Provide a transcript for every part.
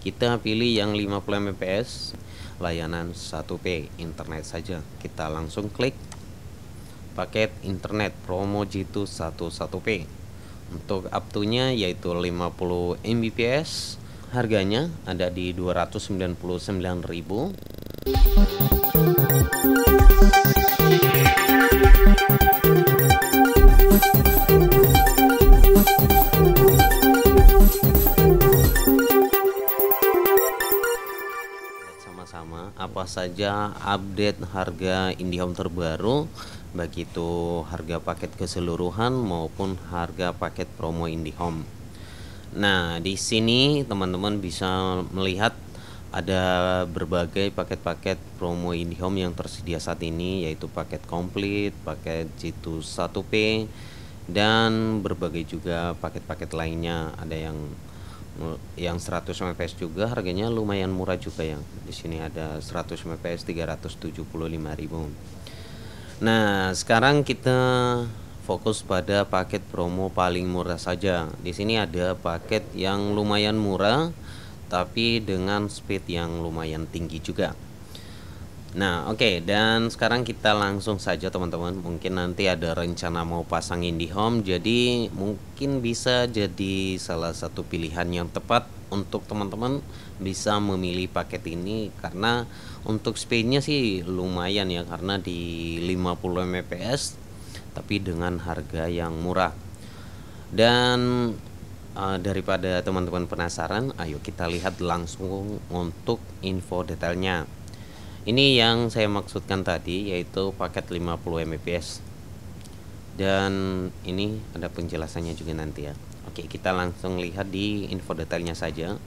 Kita pilih yang 50 Mbps, layanan 1P internet saja. Kita langsung klik paket internet promo Jitu 11P. Untuk up to-nya yaitu 50 Mbps. Harganya ada di 299.000. Sama-sama apa saja update harga IndiHome terbaru, baik itu harga paket keseluruhan maupun harga paket promo IndiHome. Nah, di sini teman-teman bisa melihat ada berbagai paket-paket promo IndiHome yang tersedia saat ini, yaitu paket komplit, paket Jitu 1P, dan berbagai juga paket-paket lainnya. Ada yang 100 Mbps juga, harganya lumayan murah juga ya. Di sini ada 100 Mbps 375.000. Nah, sekarang kita fokus pada paket promo paling murah saja. Di sini ada paket yang lumayan murah tapi dengan speed yang lumayan tinggi juga. Nah, oke, dan sekarang kita langsung saja teman-teman. Mungkin nanti ada rencana mau pasang IndiHome, jadi mungkin bisa jadi salah satu pilihan yang tepat untuk teman-teman bisa memilih paket ini, karena untuk speednya sih lumayan ya, karena di 50 Mbps tapi dengan harga yang murah. Dan daripada teman-teman penasaran, ayo kita lihat langsung untuk info detailnya. Ini yang saya maksudkan tadi, yaitu paket 50 Mbps. Dan ini ada penjelasannya juga nanti ya. Oke, kita langsung lihat di info detailnya saja.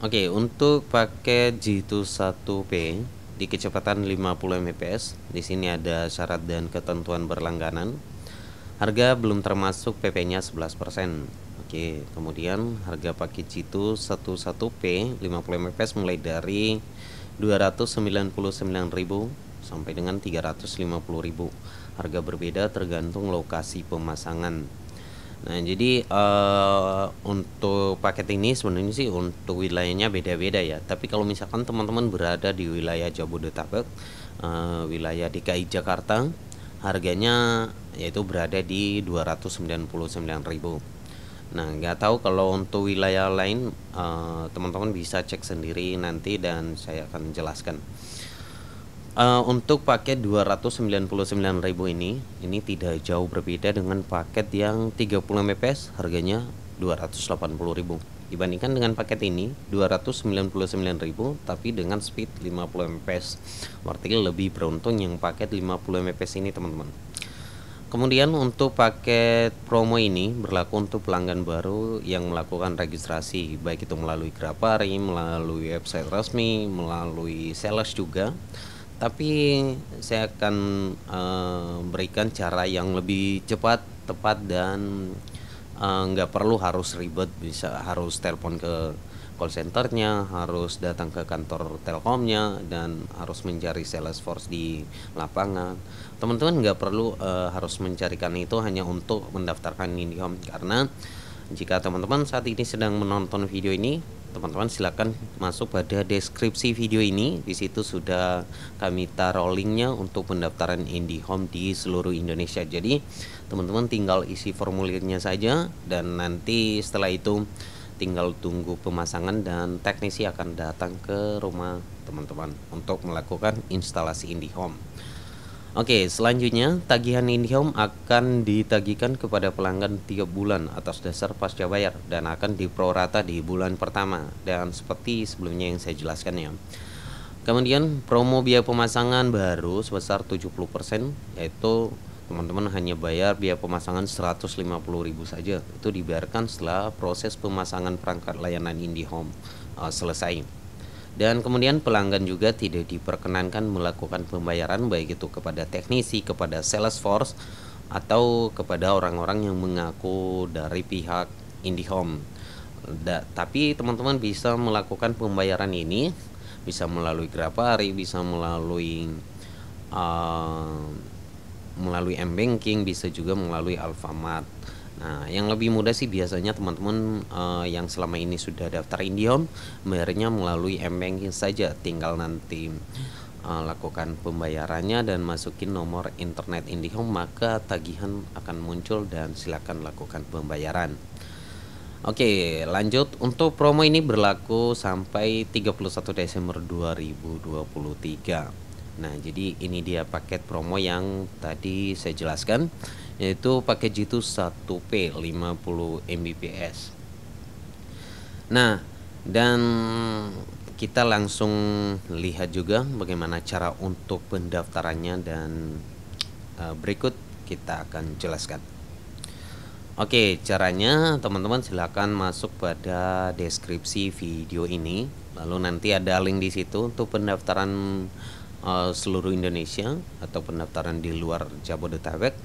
Oke, untuk paket Jitu 1P di kecepatan 50 Mbps, di sini ada syarat dan ketentuan berlangganan. Harga belum termasuk PP-nya 11%. Oke, kemudian harga paket Jitu 11P 50 Mbps mulai dari 299.000 sampai dengan 350.000. Harga berbeda tergantung lokasi pemasangan. Nah, jadi untuk paket ini sebenarnya sih untuk wilayahnya beda-beda ya. Tapi kalau misalkan teman-teman berada di wilayah Jabodetabek, wilayah DKI Jakarta, harganya yaitu berada di 299.000. Nah, nggak tahu kalau untuk wilayah lain, teman-teman bisa cek sendiri nanti dan saya akan jelaskan. Untuk paket 299.000 ini tidak jauh berbeda dengan paket yang 30 Mbps, harganya 280.000. Dibandingkan dengan paket ini 299.000 tapi dengan speed 50 Mbps. Berarti lebih beruntung yang paket 50 Mbps ini, teman-teman. Kemudian untuk paket promo ini berlaku untuk pelanggan baru yang melakukan registrasi, baik itu melalui Grapari, melalui website resmi, melalui sales juga. Tapi saya akan berikan cara yang lebih cepat, tepat, dan nggak perlu harus ribet. Bisa harus telepon ke call centernya, harus datang ke kantor Telkomnya, dan harus mencari Salesforce di lapangan. Teman-teman nggak perlu harus mencarikan itu hanya untuk mendaftarkan IndiHome, karena jika teman-teman saat ini sedang menonton video ini, teman-teman silakan masuk pada deskripsi video ini. Di situ sudah kami taruh linknya untuk pendaftaran IndiHome di seluruh Indonesia. Jadi teman-teman tinggal isi formulirnya saja, dan nanti setelah itu tinggal tunggu pemasangan dan teknisi akan datang ke rumah teman-teman untuk melakukan instalasi IndiHome. Oke, selanjutnya tagihan IndiHome akan ditagihkan kepada pelanggan 3 bulan atas dasar pasca bayar dan akan diprorata di bulan pertama, dan seperti sebelumnya yang saya jelaskan ya. Kemudian promo biaya pemasangan baru sebesar 70%, yaitu teman-teman hanya bayar biaya pemasangan 150.000 saja. Itu dibayarkan setelah proses pemasangan perangkat layanan IndiHome selesai. Dan kemudian pelanggan juga tidak diperkenankan melakukan pembayaran baik itu kepada teknisi, kepada Salesforce, atau kepada orang-orang yang mengaku dari pihak IndiHome. Tapi teman-teman bisa melakukan pembayaran ini bisa melalui Grapari, bisa melalui M-Banking, bisa juga melalui Alfamart. Nah, yang lebih mudah sih biasanya teman-teman yang selama ini sudah daftar IndiHome, bayarnya melalui M-Banking saja. Tinggal nanti lakukan pembayarannya dan masukin nomor internet IndiHome, maka tagihan akan muncul dan silakan lakukan pembayaran. Oke, lanjut. Untuk promo ini berlaku sampai 31 Desember 2023. Nah, jadi ini dia paket promo yang tadi saya jelaskan, yaitu paket Jitu 1P 50 Mbps. Nah, dan kita langsung lihat juga bagaimana cara untuk pendaftarannya, dan berikut kita akan jelaskan. Oke, caranya teman-teman silakan masuk pada deskripsi video ini, lalu nanti ada link di situ untuk pendaftaran seluruh Indonesia atau pendaftaran di luar Jabodetabek.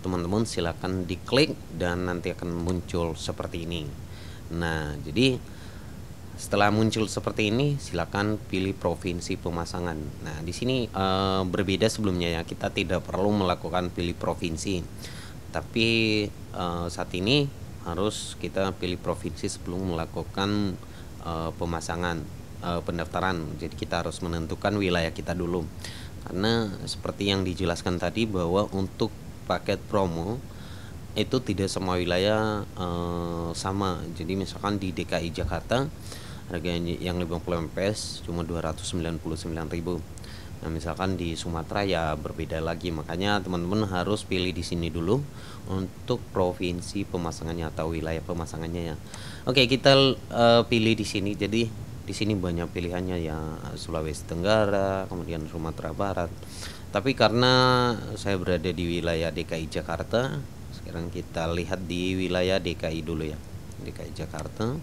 Teman-teman silakan diklik dan nanti akan muncul seperti ini. Nah, jadi setelah muncul seperti ini, silakan pilih provinsi pemasangan. Nah, di sini berbeda sebelumnya ya, kita tidak perlu melakukan pilih provinsi. Tapi saat ini harus kita pilih provinsi sebelum melakukan pemasangan pendaftaran. Jadi kita harus menentukan wilayah kita dulu. Karena seperti yang dijelaskan tadi bahwa untuk paket promo itu tidak semua wilayah sama. Jadi misalkan di DKI Jakarta harganya yang 50 Mbps cuma 299.000. Nah, misalkan di Sumatera ya berbeda lagi, makanya teman-teman harus pilih di sini dulu untuk provinsi pemasangannya atau wilayah pemasangannya ya. Oke, kita pilih di sini. Jadi di sini banyak pilihannya ya, Sulawesi Tenggara, kemudian Sumatera Barat. Tapi karena saya berada di wilayah DKI Jakarta, sekarang kita lihat di wilayah DKI dulu ya, DKI Jakarta.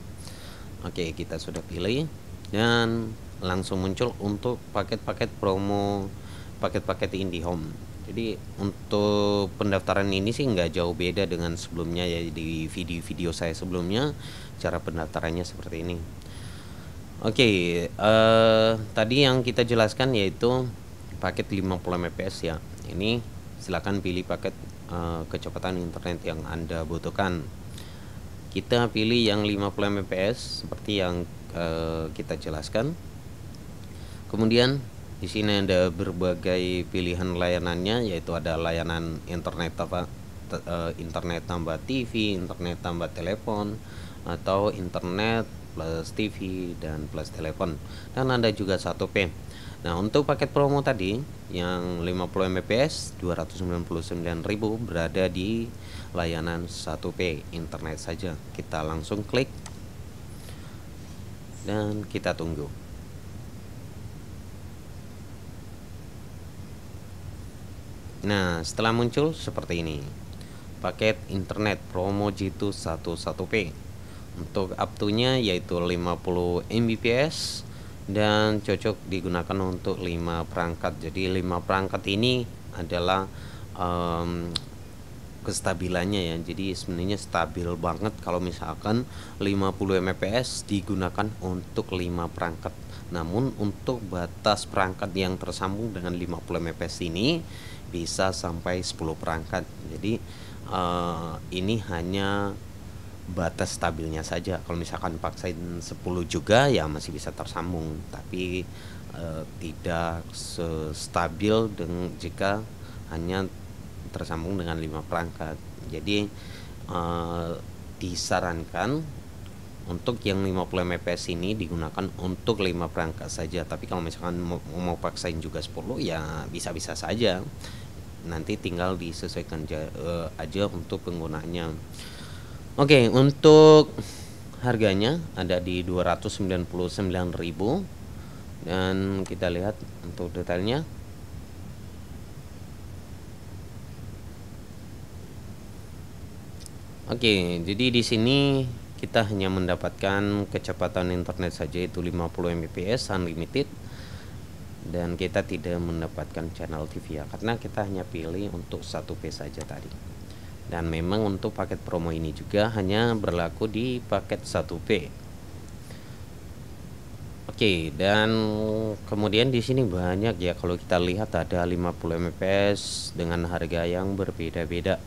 Oke, kita sudah pilih dan langsung muncul untuk paket-paket promo, paket-paket IndiHome. Jadi untuk pendaftaran ini sih nggak jauh beda dengan sebelumnya ya, di video-video saya sebelumnya cara pendaftarannya seperti ini. Oke, tadi yang kita jelaskan yaitu paket 50 Mbps ya. Ini silakan pilih paket kecepatan internet yang Anda butuhkan. Kita pilih yang 50 Mbps seperti yang kita jelaskan. Kemudian di sini ada berbagai pilihan layanannya, yaitu ada layanan internet internet tambah TV, internet tambah telepon, atau internet plus TV dan plus telepon. Dan ada juga 1P. Nah, untuk paket promo tadi yang 50 Mbps 299.000 berada di layanan 1P internet saja. Kita langsung klik dan kita tunggu. Nah, setelah muncul seperti ini, paket internet promo Jitu 11P untuk up to-nya yaitu 50 Mbps dan cocok digunakan untuk 5 perangkat. Jadi 5 perangkat ini adalah kestabilannya ya. Jadi sebenarnya stabil banget kalau misalkan 50 Mbps digunakan untuk 5 perangkat. Namun untuk batas perangkat yang tersambung dengan 50 Mbps ini bisa sampai 10 perangkat. Jadi ini hanya batas stabilnya saja. Kalau misalkan paksain 10 juga ya masih bisa tersambung, tapi tidak stabil dengan jika hanya tersambung dengan 5 perangkat. Jadi disarankan untuk yang 50 Mbps ini digunakan untuk 5 perangkat saja. Tapi kalau misalkan mau paksain juga 10 ya bisa-bisa saja. Nanti tinggal disesuaikan aja untuk penggunaannya. Oke, untuk harganya ada di 299.000 dan kita lihat untuk detailnya. Oke, jadi di sini kita hanya mendapatkan kecepatan internet saja itu 50 Mbps unlimited, dan kita tidak mendapatkan channel TV ya, karena kita hanya pilih untuk 1P saja tadi. Dan memang untuk paket promo ini juga hanya berlaku di paket 1P. Oke, dan kemudian di sini banyak ya, kalau kita lihat ada 50 Mbps dengan harga yang berbeda-beda.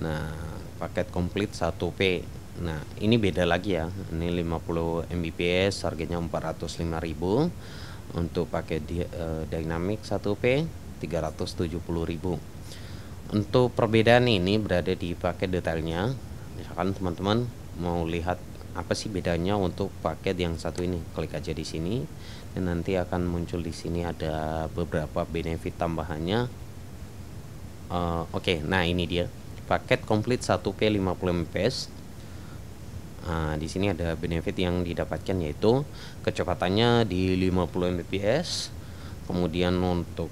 Nah, paket komplit 1P. Nah, ini beda lagi ya. Ini 50 Mbps harganya 405.000. Untuk paket Dynamic 1P 370.000. Untuk perbedaan ini berada di paket detailnya. Misalkan teman-teman mau lihat apa sih bedanya untuk paket yang satu ini, klik aja di sini dan nanti akan muncul di sini ada beberapa benefit tambahannya. Oke, nah ini dia paket komplit 1P 50 Mbps. Di sini ada benefit yang didapatkan yaitu kecepatannya di 50 Mbps. Kemudian untuk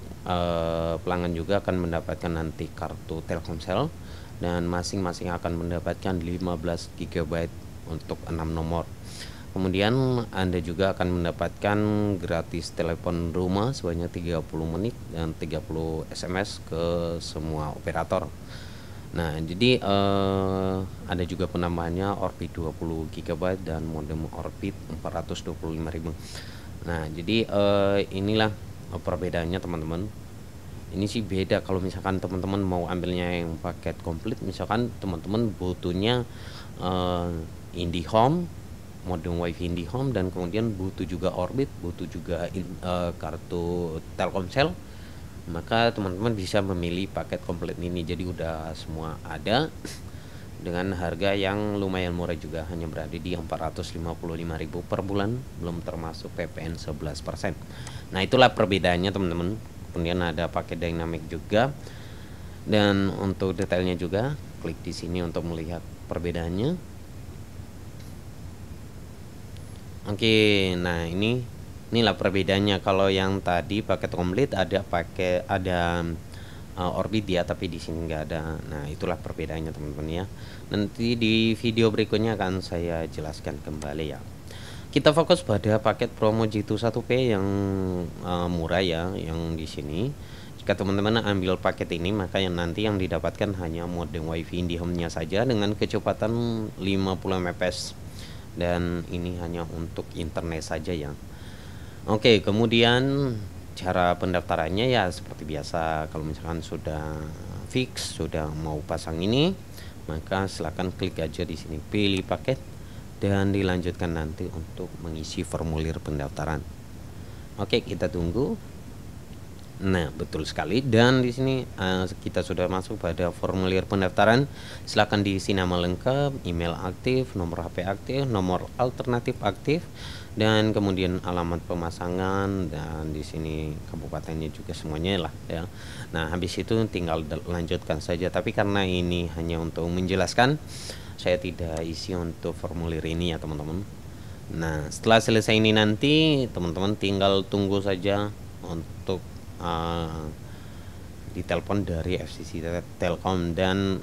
pelanggan juga akan mendapatkan nanti kartu Telkomsel dan masing-masing akan mendapatkan 15 GB untuk 6 nomor. Kemudian Anda juga akan mendapatkan gratis telepon rumah sebanyak 30 menit dan 30 SMS ke semua operator. Nah, jadi ada juga penambahannya Orbit 20 GB dan modem Orbit 425.000. Nah, jadi inilah perbedaannya teman-teman. Ini sih beda kalau misalkan teman-teman mau ambilnya yang paket komplit, misalkan teman-teman butuhnya IndiHome, modem WiFi IndiHome, dan kemudian butuh juga Orbit, butuh juga kartu Telkomsel, maka teman-teman bisa memilih paket komplit ini. Jadi udah semua ada dengan harga yang lumayan murah juga, hanya berada di 455.000 per bulan, belum termasuk PPN 11%. Nah, itulah perbedaannya teman-teman. Kemudian ada paket Dynamic juga, dan untuk detailnya juga klik di sini untuk melihat perbedaannya. Oke, nah inilah perbedaannya. Kalau yang tadi paket komplit ada Orbit ya, tapi di sini nggak ada. Nah, itulah perbedaannya teman-teman ya. Nanti di video berikutnya akan saya jelaskan kembali ya. Kita fokus pada paket promo Jitu 1P yang murah ya, yang di sini. Jika teman-teman ambil paket ini, maka yang nanti yang didapatkan hanya modem WiFi IndiHome-nya saja dengan kecepatan 50 Mbps. Dan ini hanya untuk internet saja ya. Oke, kemudian cara pendaftarannya ya seperti biasa. Kalau misalkan sudah fix, sudah mau pasang ini, maka silakan klik aja di sini pilih paket dan dilanjutkan nanti untuk mengisi formulir pendaftaran. Oke, kita tunggu. Nah, betul sekali. Dan di sini kita sudah masuk pada formulir pendaftaran. Silakan diisi nama lengkap, email aktif, nomor HP aktif, nomor alternatif aktif, dan kemudian alamat pemasangan, dan di sini kabupatennya juga semuanya lah ya. Nah, habis itu tinggal lanjutkan saja. Tapi karena ini hanya untuk menjelaskan, saya tidak isi untuk formulir ini ya teman-teman. Nah, setelah selesai ini nanti teman-teman tinggal tunggu saja untuk ditelepon dari FCC Telkom. Dan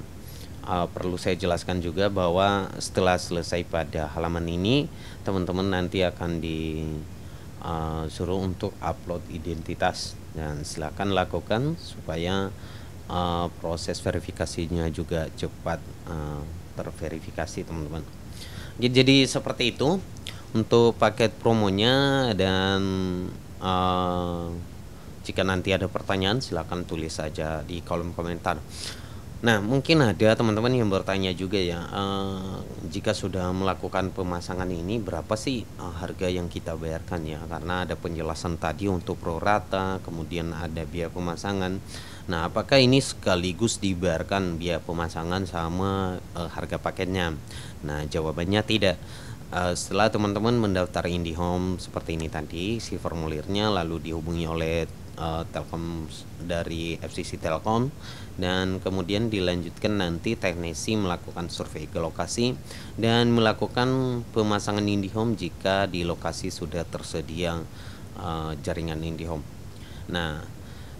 perlu saya jelaskan juga bahwa setelah selesai pada halaman ini, teman-teman nanti akan disuruh untuk upload identitas, dan silakan lakukan supaya proses verifikasinya juga cepat terverifikasi teman-teman. Jadi seperti itu untuk paket promonya. Dan jika nanti ada pertanyaan, silahkan tulis saja di kolom komentar. Nah, mungkin ada teman-teman yang bertanya juga ya, jika sudah melakukan pemasangan ini berapa sih harga yang kita bayarkan ya? Karena ada penjelasan tadi untuk pro rata, kemudian ada biaya pemasangan. Nah, apakah ini sekaligus dibayarkan biaya pemasangan sama harga paketnya? Nah, jawabannya tidak. Setelah teman-teman mendaftar IndiHome seperti ini tadi, si formulirnya lalu dihubungi oleh Telkom dari FCC Telkom, dan kemudian dilanjutkan nanti teknisi melakukan survei ke lokasi dan melakukan pemasangan IndiHome jika di lokasi sudah tersedia jaringan IndiHome. Nah,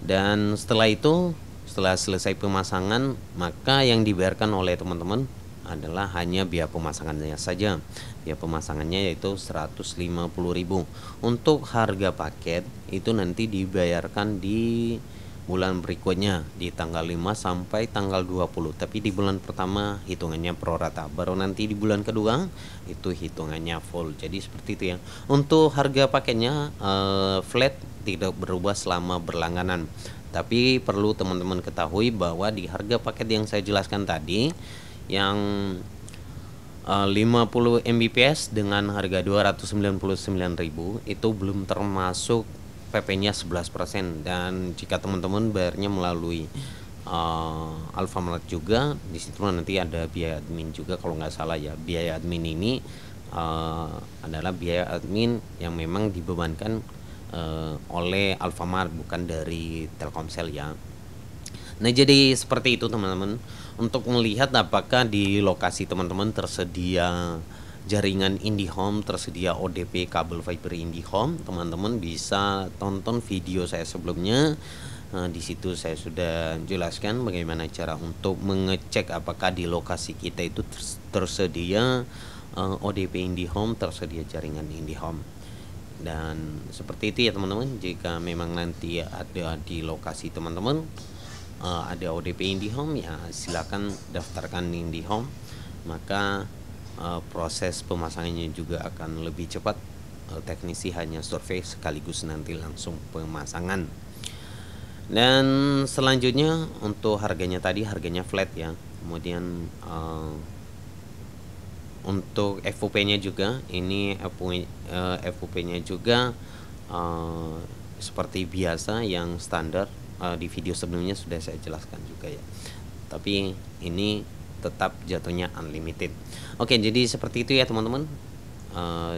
dan setelah itu, setelah selesai pemasangan, maka yang dibayarkan oleh teman-teman adalah hanya biaya pemasangannya saja. Biaya pemasangannya yaitu 150.000. Untuk harga paket itu nanti dibayarkan di bulan berikutnya, di tanggal 5 sampai tanggal 20. Tapi di bulan pertama hitungannya pro rata, baru nanti di bulan kedua itu hitungannya full. Jadi seperti itu ya. Untuk harga paketnya flat, tidak berubah selama berlangganan. Tapi perlu teman-teman ketahui bahwa di harga paket yang saya jelaskan tadi yang 50 Mbps dengan harga 299.000 itu belum termasuk PP-nya 11%. Dan jika teman-teman bayarnya melalui Alfamart juga, di situ nanti ada biaya admin juga kalau nggak salah ya. Biaya admin ini adalah biaya admin yang memang dibebankan oleh Alfamart, bukan dari Telkomsel ya. Nah, jadi seperti itu teman-teman. Untuk melihat apakah di lokasi teman-teman tersedia jaringan IndiHome, tersedia ODP kabel fiber IndiHome, teman-teman bisa tonton video saya sebelumnya. Di situ saya sudah jelaskan bagaimana cara untuk mengecek apakah di lokasi kita itu tersedia ODP IndiHome, tersedia jaringan IndiHome. Dan seperti itu ya teman-teman. Jika memang nanti ada di lokasi teman-teman ada ODP IndiHome, ya silakan daftarkan IndiHome, maka proses pemasangannya juga akan lebih cepat. Teknisi hanya survei sekaligus nanti langsung pemasangan. Dan selanjutnya untuk harganya tadi, harganya flat ya. Kemudian untuk FUP-nya juga, ini FUP-nya juga seperti biasa yang standar. Di video sebelumnya sudah saya jelaskan juga ya, tapi ini tetap jatuhnya unlimited. Oke, jadi seperti itu ya teman-teman.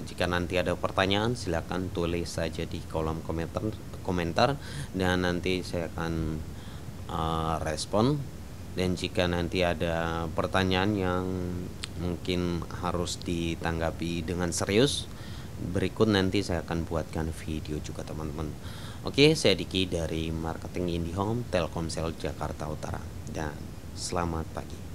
Jika nanti ada pertanyaan silahkan tulis saja di kolom komentar dan nanti saya akan respon. Dan jika nanti ada pertanyaan yang mungkin harus ditanggapi dengan serius, berikut nanti saya akan buatkan video juga teman-teman. Oke, saya Diki dari Marketing IndiHome Telkomsel Jakarta Utara, dan selamat pagi.